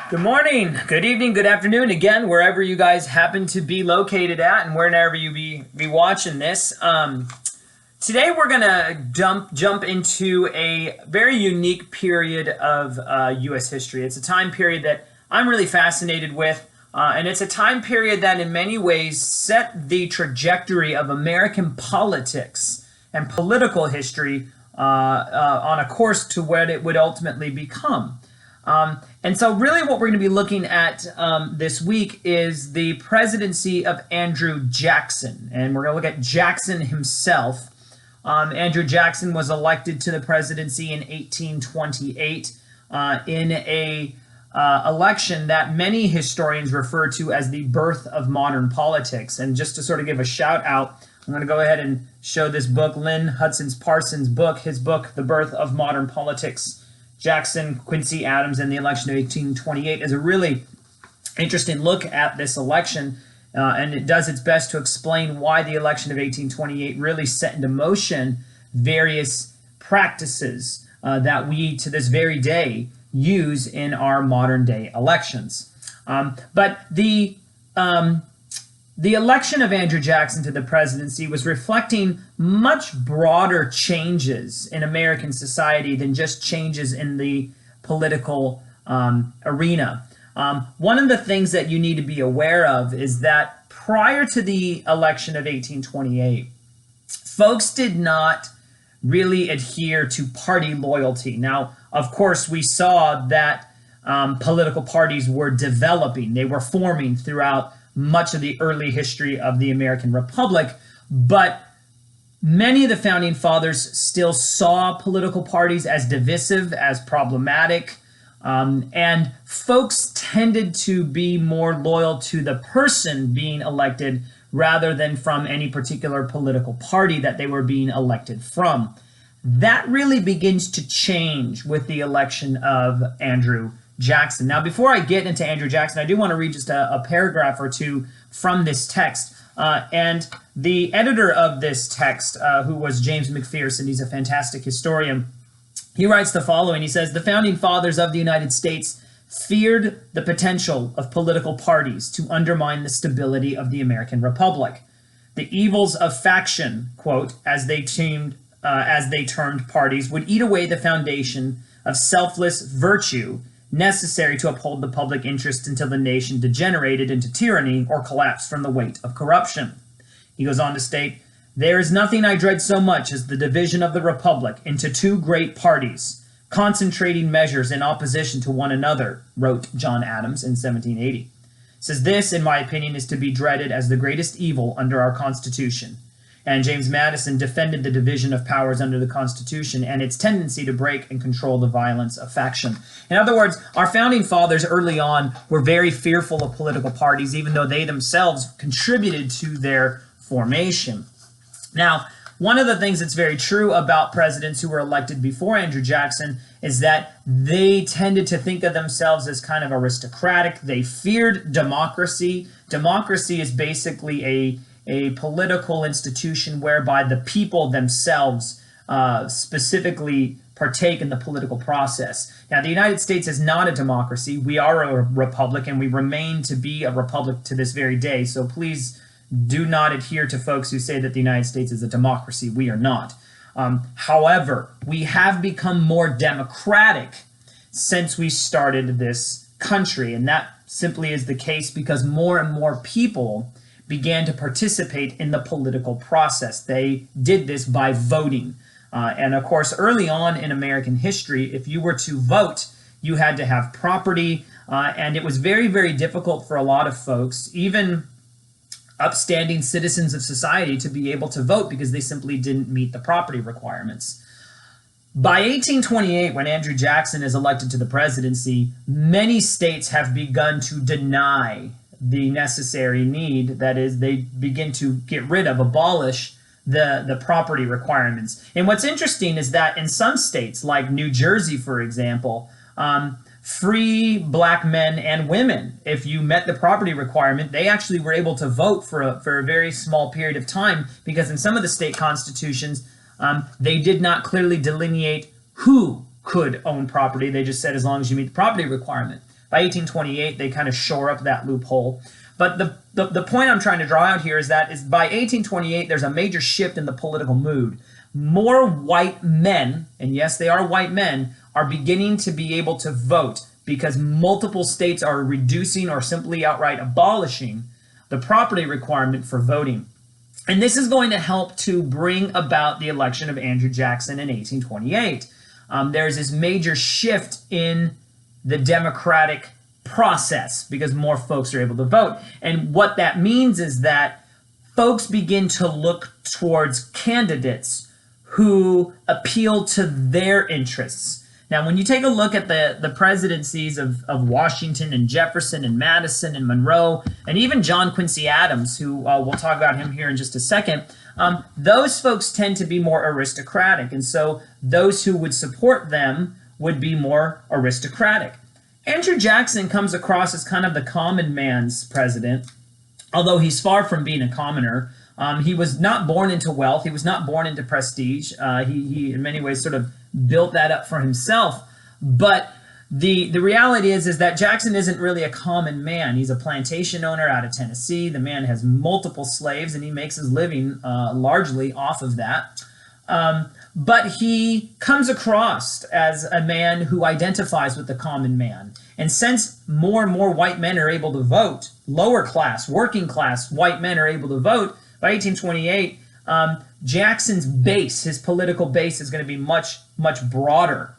Good morning, good evening, good afternoon, again, wherever you guys happen to be located at and wherever you be watching this. Today we're going to jump into a very unique period of U.S. history. It's a time period that I'm really fascinated with, and it's a time period that in many ways set the trajectory of American politics and political history on a course to what it would ultimately become. And so really what we're going to be looking at this week is the presidency of Andrew Jackson. And we're going to look at Jackson himself. Andrew Jackson was elected to the presidency in 1828 in a election that many historians refer to as the birth of modern politics. And just to sort of give a shout out, I'm going to go ahead and show this book, Lynn Hudson Parsons' book, his book, The Birth of Modern Politics. Jackson, Quincy Adams, and the election of 1828 is a really interesting look at this election, and it does its best to explain why the election of 1828 really set into motion various practices that we, to this very day, use in our modern-day elections. But the election of Andrew Jackson to the presidency was reflecting much broader changes in American society than just changes in the political arena. One of the things that you need to be aware of is that prior to the election of 1828, folks did not really adhere to party loyalty. Now, of course, we saw that political parties were developing. They were forming throughout much of the early history of the American Republic, but many of the founding fathers still saw political parties as divisive, as problematic, and folks tended to be more loyal to the person being elected rather than from any particular political party that they were being elected from. That really begins to change with the election of Andrew Jackson. Now, before I get into Andrew Jackson, I do want to read just a paragraph or two from this text. And the editor of this text, who was James McPherson, he's a fantastic historian, he writes the following. He says, "The founding fathers of the United States feared the potential of political parties to undermine the stability of the American Republic. The evils of faction, quote, as they termed parties, would eat away the foundation of selfless virtue necessary to uphold the public interest until the nation degenerated into tyranny or collapsed from the weight of corruption." He goes on to state, "There is nothing I dread so much as the division of the republic into two great parties, concentrating measures in opposition to one another," wrote John Adams in 1780. Says, "This, in my opinion, is to be dreaded as the greatest evil under our Constitution." And James Madison defended the division of powers under the Constitution and its tendency to break and control the violence of faction. In other words, our founding fathers early on were very fearful of political parties, even though they themselves contributed to their formation. Now, one of the things that's very true about presidents who were elected before Andrew Jackson is that they tended to think of themselves as kind of aristocratic. They feared democracy. Democracy is basically a political institution whereby the people themselves specifically partake in the political process. Now, the United States is not a democracy. We are a republic, and we remain to be a republic to this very day. So please do not adhere to folks who say that the United States is a democracy. We are not. However, we have become more democratic since we started this country, and that simply is the case because more and more people began to participate in the political process. They did this by voting. And of course, early on in American history, if you were to vote, you had to have property, and it was very, very difficult for a lot of folks, even upstanding citizens of society, to be able to vote because they simply didn't meet the property requirements. By 1828, when Andrew Jackson is elected to the presidency, many states have begun to deny the necessary need. That is, they begin to get rid of, abolish the property requirements. And what's interesting is that in some states, like New Jersey, for example, free black men and women, if you met the property requirement, they actually were able to vote for a very small period of time, because in some of the state constitutions, they did not clearly delineate who could own property. They just said as long as you meet the property requirement. By 1828, they kind of shore up that loophole. But the point I'm trying to draw out here is that by 1828, there's a major shift in the political mood. More white men, and yes, they are white men, are beginning to be able to vote because multiple states are reducing or simply outright abolishing the property requirement for voting. And this is going to help to bring about the election of Andrew Jackson in 1828. There's this major shift in the Democratic process because more folks are able to vote. And what that means is that folks begin to look towards candidates who appeal to their interests. Now, when you take a look at the presidencies of Washington and Jefferson and Madison and Monroe, and even John Quincy Adams, who we'll talk about him here in just a second, those folks tend to be more aristocratic. And so those who would support them would be more aristocratic. Andrew Jackson comes across as kind of the common man's president, although he's far from being a commoner. He was not born into wealth. He was not born into prestige. He in many ways, sort of built that up for himself. But the reality is that Jackson isn't really a common man. He's a plantation owner out of Tennessee. The man has multiple slaves, and he makes his living largely off of that. But he comes across as a man who identifies with the common man. And since more and more white men are able to vote, lower class, working class white men are able to vote, by 1828, Jackson's base, his political base, is going to be much, much broader,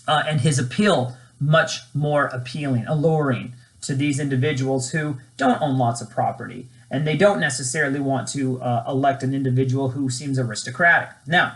and his appeal much more appealing, alluring to these individuals who don't own lots of property, and they don't necessarily want to elect an individual who seems aristocratic. Now,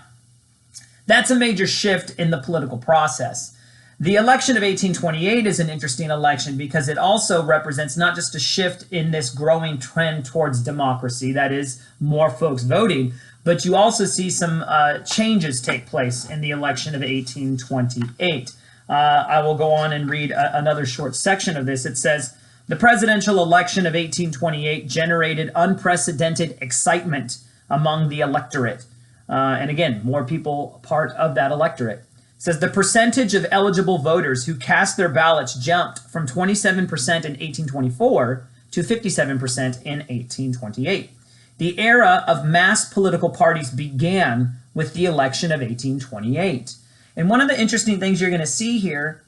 that's a major shift in the political process. The election of 1828 is an interesting election because it also represents not just a shift in this growing trend towards democracy, that is, more folks voting, but you also see some changes take place in the election of 1828. I will go on and read another short section of this. It says, the presidential election of 1828 generated unprecedented excitement among the electorate. And again, more people part of that electorate. It says the percentage of eligible voters who cast their ballots jumped from 27% in 1824 to 57% in 1828. The era of mass political parties began with the election of 1828. And one of the interesting things you're going to see here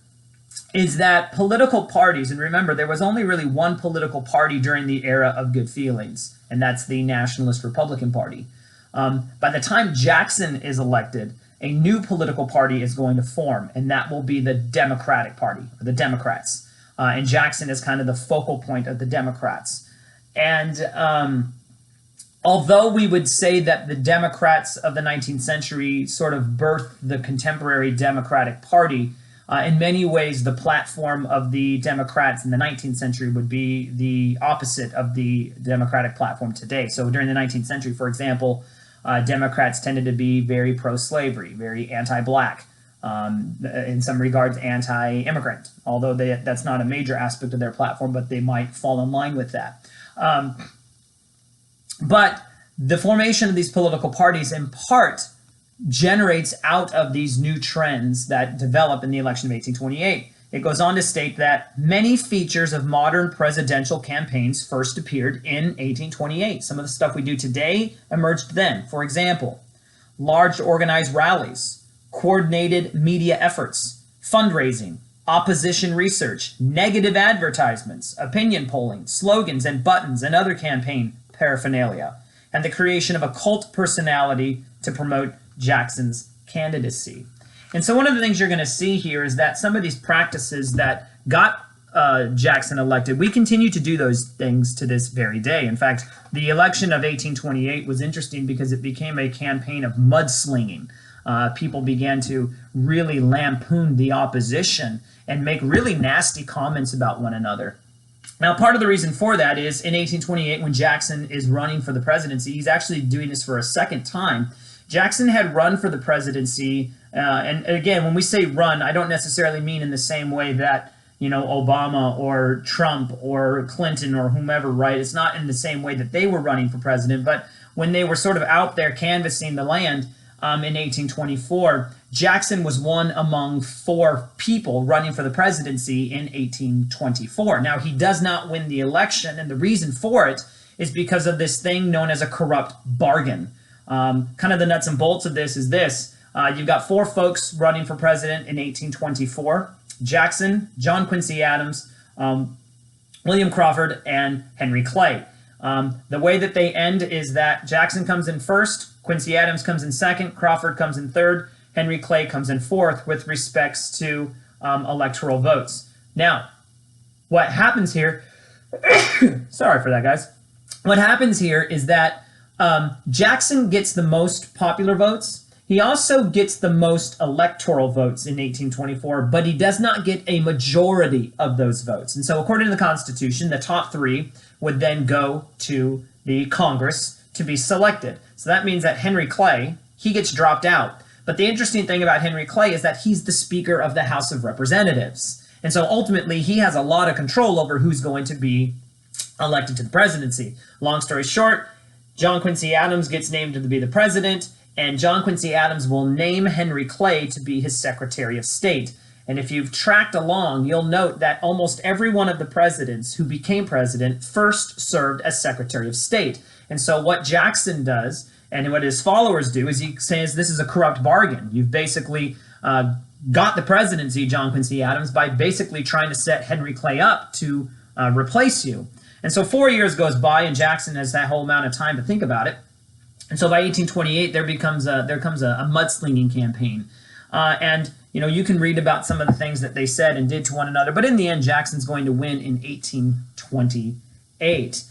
is that political parties, and remember, there was only really one political party during the era of good feelings, and that's the Nationalist Republican Party. By the time Jackson is elected, a new political party is going to form, and that will be the Democratic Party, or the Democrats. And Jackson is kind of the focal point of the Democrats. And although we would say that the Democrats of the 19th century sort of birthed the contemporary Democratic Party, in many ways the platform of the Democrats in the 19th century would be the opposite of the Democratic platform today. So during the 19th century, for example, Democrats tended to be very pro-slavery, very anti-black, in some regards anti-immigrant, although that's not a major aspect of their platform, but they might fall in line with that. But the formation of these political parties in part generates out of these new trends that develop in the election of 1828. It goes on to state that many features of modern presidential campaigns first appeared in 1828. Some of the stuff we do today emerged then. For example, large organized rallies, coordinated media efforts, fundraising, opposition research, negative advertisements, opinion polling, slogans and buttons and other campaign paraphernalia, and the creation of a cult personality to promote Jackson's candidacy. And so one of the things you're going to see here is that some of these practices that got Jackson elected, we continue to do those things to this very day. In fact, the election of 1828 was interesting because it became a campaign of mudslinging. People began to really lampoon the opposition and make really nasty comments about one another. Now, part of the reason for that is in 1828, when Jackson is running for the presidency, he's actually doing this for a second time. Jackson had run for the presidency, and again, when we say run, I don't necessarily mean in the same way that, you know, Obama or Trump or Clinton or whomever, right? It's not in the same way that they were running for president, but when they were sort of out there canvassing the land in 1824, Jackson was one among 4 people running for the presidency in 1824. Now, he does not win the election, and the reason for it is because of this thing known as a corrupt bargain. Kind of the nuts and bolts of this is this. You've got 4 folks running for president in 1824. Jackson, John Quincy Adams, William Crawford, and Henry Clay. The way that they end is that Jackson comes in first, Quincy Adams comes in second, Crawford comes in third, Henry Clay comes in fourth with respects to electoral votes. Now, what happens here, sorry for that, guys. What happens here is that Jackson gets the most popular votes. He also gets the most electoral votes in 1824, but he does not get a majority of those votes. And so according to the Constitution, the top 3 would then go to the Congress to be selected. So that means that Henry Clay, he gets dropped out. But the interesting thing about Henry Clay is that he's the Speaker of the House of Representatives. And so ultimately, he has a lot of control over who's going to be elected to the presidency. Long story short, John Quincy Adams gets named to be the president, and John Quincy Adams will name Henry Clay to be his Secretary of State. And if you've tracked along, you'll note that almost every one of the presidents who became president first served as Secretary of State. And so what Jackson does, and what his followers do, is he says this is a corrupt bargain. You've basically got the presidency, John Quincy Adams, by basically trying to set Henry Clay up to replace you. And so 4 years goes by, and Jackson has that whole amount of time to think about it. And so by 1828, there comes a mudslinging campaign. And, you know, you can read about some of the things that they said and did to one another. But in the end, Jackson's going to win in 1828.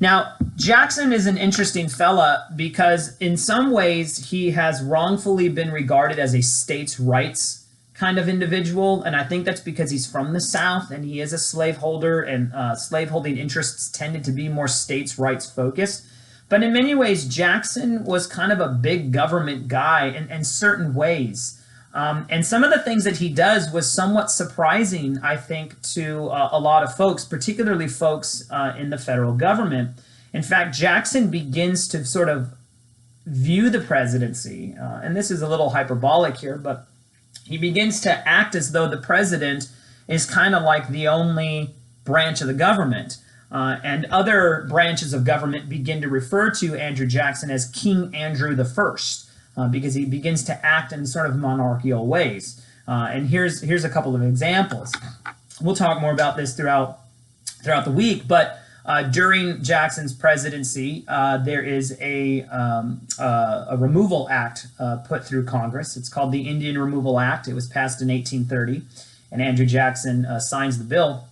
Now, Jackson is an interesting fella because in some ways he has wrongfully been regarded as a states' rights kind of individual. And I think that's because he's from the South and he is a slaveholder, and slaveholding interests tended to be more states' rights focused. But in many ways, Jackson was kind of a big government guy in certain ways. And some of the things that he does was somewhat surprising, I think, to a lot of folks, particularly folks in the federal government. In fact, Jackson begins to sort of view the presidency, and this is a little hyperbolic here, but he begins to act as though the president is kind of like the only branch of the government. And other branches of government begin to refer to Andrew Jackson as King Andrew I, because he begins to act in sort of monarchical ways. And here's a couple of examples. We'll talk more about this throughout the week, but during Jackson's presidency, there is a removal act put through Congress. It's called the Indian Removal Act. It was passed in 1830, and Andrew Jackson signs the bill.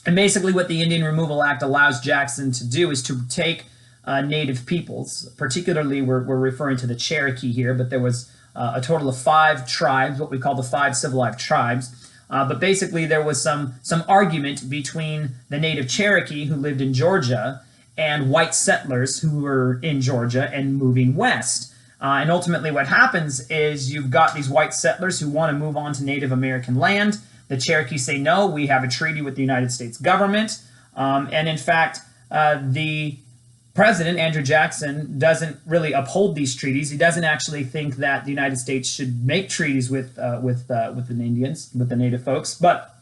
And basically what the Indian Removal Act allows Jackson to do is to take native peoples, particularly we're referring to the Cherokee here, but there was a total of 5 tribes, what we call the 5 civilized tribes. But basically there was some argument between the native Cherokee who lived in Georgia and white settlers who were in Georgia and moving west. And ultimately what happens is you've got these white settlers who want to move on to Native American land. The Cherokee say, no, we have a treaty with the United States government. And in fact, the president, Andrew Jackson, doesn't really uphold these treaties. He doesn't actually think that the United States should make treaties with the Indians, with the native folks. But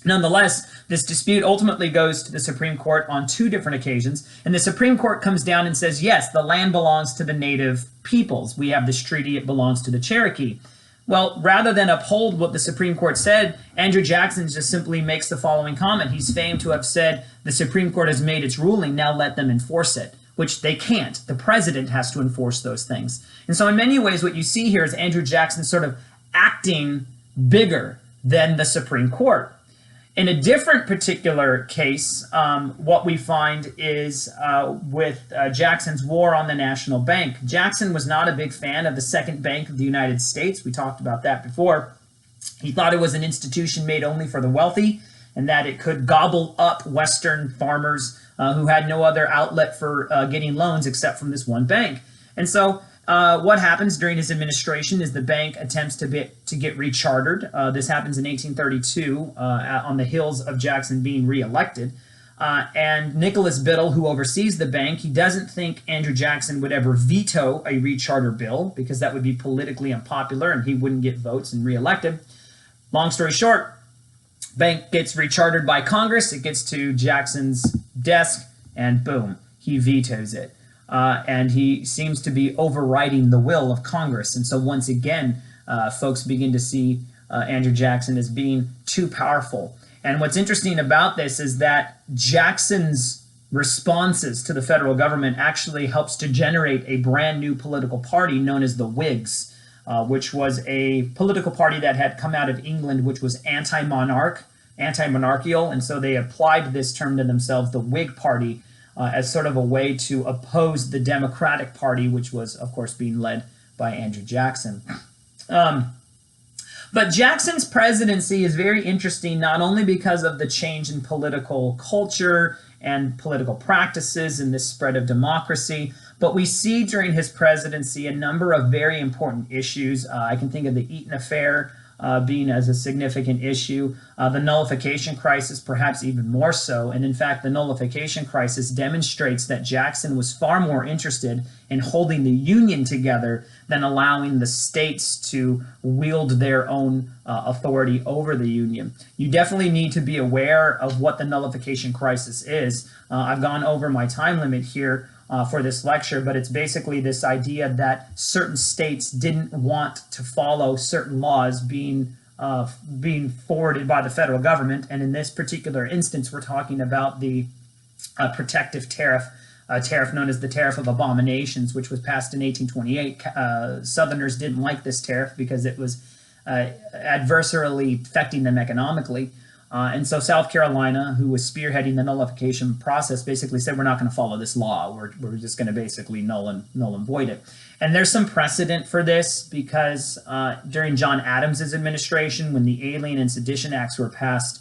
nonetheless, this dispute ultimately goes to the Supreme Court on 2 different occasions. And the Supreme Court comes down and says, yes, the land belongs to the native peoples. We have this treaty, it belongs to the Cherokee. Well, rather than uphold what the Supreme Court said, Andrew Jackson just simply makes the following comment. He's famed to have said, the Supreme Court has made its ruling, now let them enforce it, which they can't. The president has to enforce those things. And so in many ways, what you see here is Andrew Jackson sort of acting bigger than the Supreme Court. In a different particular case, what we find is with Jackson's war on the National Bank. Jackson was not a big fan of the Second Bank of the United States. We talked about that before. He thought it was an institution made only for the wealthy and that it could gobble up Western farmers who had no other outlet for getting loans except from this one bank. And so what happens during his administration is the bank attempts to get rechartered. This happens in 1832 on the heels of Jackson being reelected. And Nicholas Biddle, who oversees the bank, he doesn't think Andrew Jackson would ever veto a recharter bill because that would be politically unpopular and he wouldn't get votes and reelected. Long story short, bank gets rechartered by Congress. It gets to Jackson's desk and boom, he vetoes it. And he seems to be overriding the will of Congress. And so once again, folks begin to see Andrew Jackson as being too powerful. And what's interesting about this is that Jackson's responses to the federal government actually helps to generate a brand new political party known as the Whigs, which was a political party that had come out of England, which was anti-monarchical. And so they applied this term to themselves, the Whig Party, as sort of a way to oppose the Democratic Party, which was, of course, being led by Andrew Jackson. But Jackson's presidency is very interesting, not only because of the change in political culture and political practices and this spread of democracy, but we see during his presidency a number of very important issues. I can think of the Eaton Affair being as a significant issue, the nullification crisis perhaps even more so. And in fact, the nullification crisis demonstrates that Jackson was far more interested in holding the Union together than allowing the states to wield their own authority over the Union. You definitely need to be aware of what the nullification crisis is. I've gone over my time limit here for this lecture, but it's basically this idea that certain states didn't want to follow certain laws being forwarded by the federal government. And in this particular instance, we're talking about the protective tariff, a tariff known as the Tariff of Abominations, which was passed in 1828. Southerners didn't like this tariff because it was adversarially affecting them economically. And so South Carolina, who was spearheading the nullification process, basically said, we're not going to follow this law. We're just going to basically null and void it. And there's some precedent for this because during John Adams's administration, when the Alien and Sedition Acts were passed,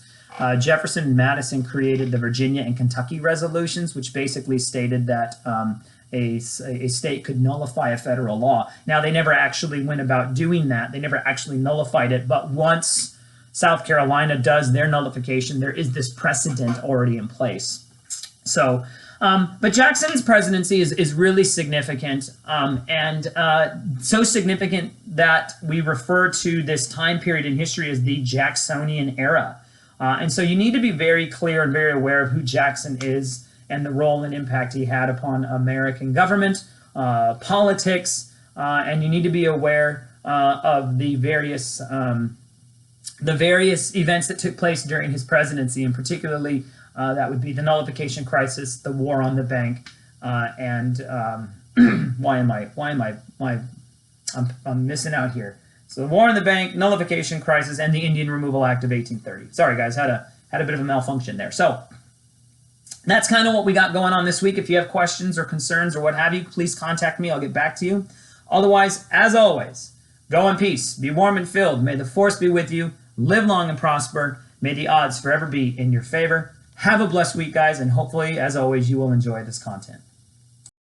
Jefferson and Madison created the Virginia and Kentucky resolutions, which basically stated that a state could nullify a federal law. Now, they never actually went about doing that. They never actually nullified it. But once South Carolina does their nullification, there is this precedent already in place. So, but Jackson's presidency is really significant, and so significant that we refer to this time period in history as the Jacksonian era. And so you need to be very clear and very aware of who Jackson is and the role and impact he had upon American government, politics, and you need to be aware of the various events that took place during his presidency, and particularly that would be the nullification crisis, the war on the bank, and I'm missing out here. So the war on the bank, nullification crisis, and the Indian Removal Act of 1830. Sorry, guys, had a bit of a malfunction there. So that's kind of what we got going on this week. If you have questions or concerns or what have you, please contact me. I'll get back to you. Otherwise, as always, go in peace. Be warm and filled. May the force be with you. Live long and prosper. May the odds forever be in your favor. Have a blessed week, guys, and hopefully, as always, you will enjoy this content.